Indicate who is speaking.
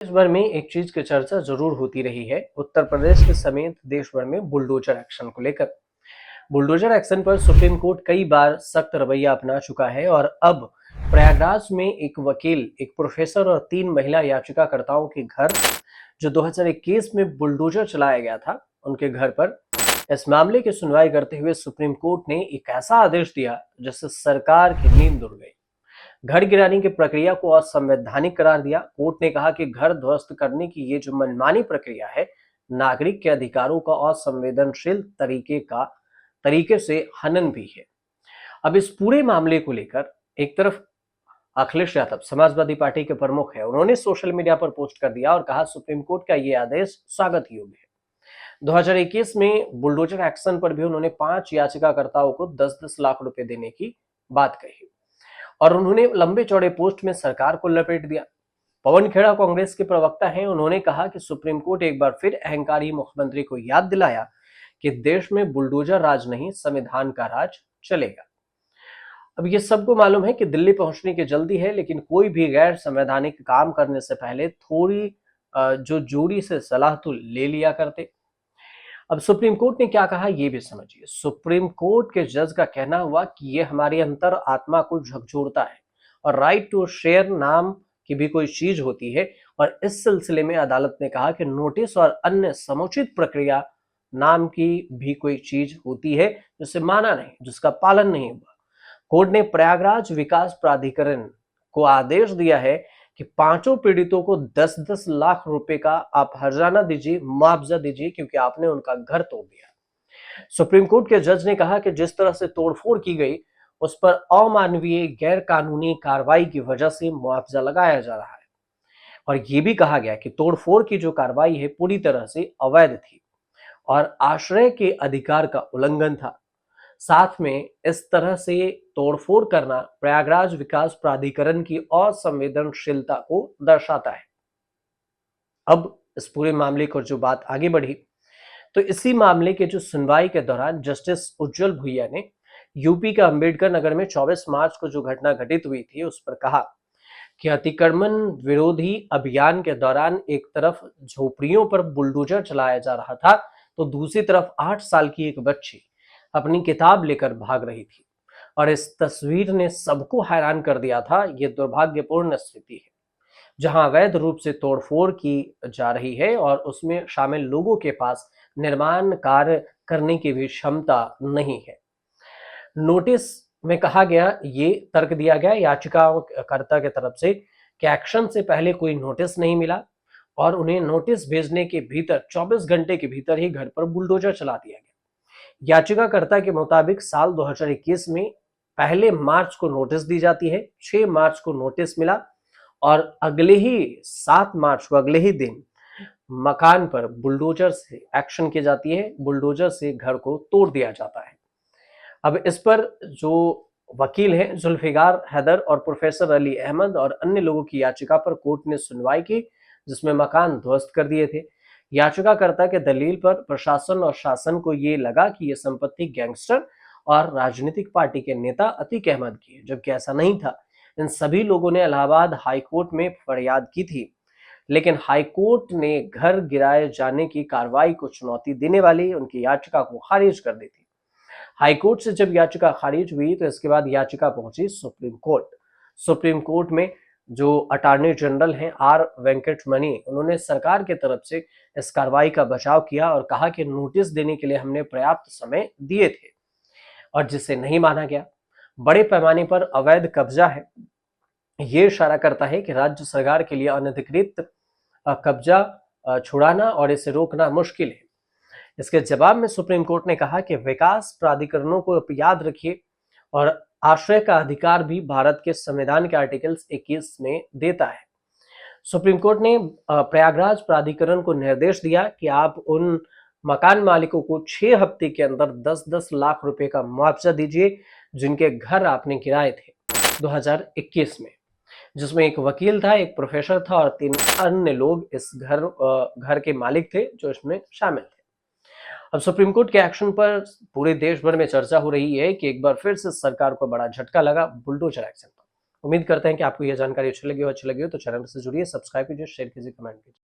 Speaker 1: देश भर में एक चीज की चर्चा जरूर होती रही है उत्तर प्रदेश के समेत देश भर में बुलडोजर एक्शन को लेकर। बुलडोजर एक्शन पर सुप्रीम कोर्ट कई बार सख्त रवैया अपना चुका है और अब प्रयागराज में एक वकील, एक प्रोफेसर और 3 महिला याचिकाकर्ताओं के घर, जो 2021 में बुलडोजर चलाया गया था, उनके घर पर इस मामले की सुनवाई करते हुए सुप्रीम कोर्ट ने एक ऐसा आदेश दिया जिससे सरकार की नींद उड़ गई। घर गिराने की प्रक्रिया को असंवैधानिक करार दिया। कोर्ट ने कहा कि घर ध्वस्त करने की ये जो मनमानी प्रक्रिया है, नागरिक के अधिकारों का असंवेदनशील तरीके से हनन भी है। अब इस पूरे मामले को लेकर एक तरफ अखिलेश यादव, समाजवादी पार्टी के प्रमुख है, उन्होंने सोशल मीडिया पर पोस्ट कर दिया और कहा सुप्रीम कोर्ट का ये आदेश स्वागत योग्य है। 2021 में बुलडोजर एक्शन पर भी उन्होंने 5 याचिकाकर्ताओं को 10-10 लाख रुपए देने की बात कही और उन्होंने लंबे चौड़े पोस्ट में सरकार को लपेट दिया। पवन खेड़ा कांग्रेस के प्रवक्ता हैं, उन्होंने कहा कि सुप्रीम कोर्ट एक बार फिर अहंकारी मुख्यमंत्री को याद दिलाया कि देश में बुलडोजर राज नहीं, संविधान का राज चलेगा। अब ये सबको मालूम है कि दिल्ली पहुंचने की जल्दी है, लेकिन कोई भी गैर संवैधानिक काम करने से पहले थोड़ी जो जोड़ी से सलाह तो ले लिया करते। अब सुप्रीम कोर्ट ने क्या कहा ये भी समझिए। सुप्रीम कोर्ट के जज का कहना हुआ कि ये हमारी अंतर आत्मा को झकझोरता है और राइट टू शेयर नाम की भी कोई चीज होती है, और इस सिलसिले में अदालत ने कहा कि नोटिस और अन्य समुचित प्रक्रिया नाम की भी कोई चीज होती है जिसे माना नहीं, जिसका पालन नहीं हुआ। कोर्ट ने प्रयागराज विकास प्राधिकरण को आदेश दिया है कि पांचों पीड़ितों को 10-10 लाख रुपए का आप हर्जाना दीजिए, मुआवजा दीजिए, क्योंकि आपने उनका घर तोड़ दिया। सुप्रीम कोर्ट के जज ने कहा कि जिस तरह से तोड़फोड़ की गई उस पर अमानवीय गैर कानूनी कार्रवाई की वजह से मुआवजा लगाया जा रहा है, और यह भी कहा गया कि तोड़फोड़ की जो कार्रवाई है पूरी तरह से अवैध थी और आश्रय के अधिकार का उल्लंघन था। साथ में इस तरह से तोड़फोड़ करना प्रयागराज विकास प्राधिकरण की असंवेदनशीलता को दर्शाता है। अब इस पूरे मामले को जो बात आगे बढ़ी, तो इसी मामले के जो सुनवाई के दौरान जस्टिस उज्जवल भुइया ने यूपी के अंबेडकर नगर में 24 मार्च को जो घटना घटित हुई थी उस पर कहा कि अतिक्रमण विरोधी अभियान के दौरान एक तरफ झोपड़ियों पर बुलडोजर चलाया जा रहा था, तो दूसरी तरफ 8 साल की एक बच्ची अपनी किताब लेकर भाग रही थी और इस तस्वीर ने सबको हैरान कर दिया था। ये दुर्भाग्यपूर्ण स्थिति है जहां अवैध रूप से तोड़फोड़ की जा रही है और उसमें शामिल लोगों के पास निर्माण कार्य करने की भी क्षमता नहीं है। नोटिस में कहा गया, ये तर्क दिया गया याचिकाकर्ता की तरफ से कि एक्शन से पहले कोई नोटिस नहीं मिला और उन्हें नोटिस भेजने के भीतर 24 घंटे के भीतर ही घर पर बुलडोजर चला दिया गया। याचिकाकर्ता के मुताबिक साल 2021 में पहले मार्च को नोटिस दी जाती है, 6 मार्च को नोटिस मिला और अगले ही 7 मार्च को, अगले ही दिन मकान पर बुलडोजर से एक्शन की जाती है, बुलडोजर से घर को तोड़ दिया जाता है। अब इस पर जो वकील हैं जुल्फिकार हैदर और प्रोफेसर अली अहमद और अन्य लोगों की याचिका पर कोर्ट ने सुनवाई की, जिसमें मकान ध्वस्त कर दिए थे। याचिकाकर्ता के दलील पर प्रशासन और शासन को ये लगा कि ये संपत्ति गैंगस्टर और राजनीतिक पार्टी के नेता अतीक अहमद की है, जबकि ऐसा नहीं था। इन सभी लोगों ने इलाहाबाद हाईकोर्ट में फरियाद की थी, लेकिन हाईकोर्ट ने घर गिराए जाने की कार्रवाई को चुनौती देने वाली उनकी याचिका को खारिज कर दी थी। हाईकोर्ट से जब याचिका खारिज हुई तो इसके बाद याचिका पहुंची सुप्रीम कोर्ट। सुप्रीम कोर्ट में जो अटॉर्नी जनरल हैं आर वेंकटमणि, उन्होंने सरकार की तरफ से इस कार्रवाई का बचाव किया और कहा कि नोटिस देने के लिए हमने पर्याप्त समय दिए थे और जिसे नहीं माना गया। बड़े पैमाने पर अवैध कब्जा है, ये इशारा करता है कि राज्य सरकार के लिए अनधिकृत कब्जा छुड़ाना और इसे रोकना मुश्किल है। इसके जवाब में सुप्रीम कोर्ट ने कहा कि विकास प्राधिकरणों को याद रखिए और आश्रय का अधिकार भी भारत के संविधान के आर्टिकल 21 में देता है। सुप्रीम कोर्ट ने प्रयागराज प्राधिकरण को निर्देश दिया कि आप उन मकान मालिकों को 6 हफ्ते के अंदर 10-10 लाख रुपए का मुआवजा दीजिए जिनके घर आपने गिराए थे 2021 में, जिसमें एक वकील था, एक प्रोफेसर था और 3 अन्य लोग इस घर के मालिक थे जो इसमें शामिल थे। अब सुप्रीम कोर्ट के एक्शन पर पूरे देश भर में चर्चा हो रही है कि एक बार फिर से सरकार को बड़ा झटका लगा बुलडोजर एक्शन पर। उम्मीद करते हैं कि आपको यह जानकारी अच्छी लगी हो तो चैनल से जुड़िए, सब्सक्राइब कीजिए, शेयर कीजिए, कमेंट कीजिए।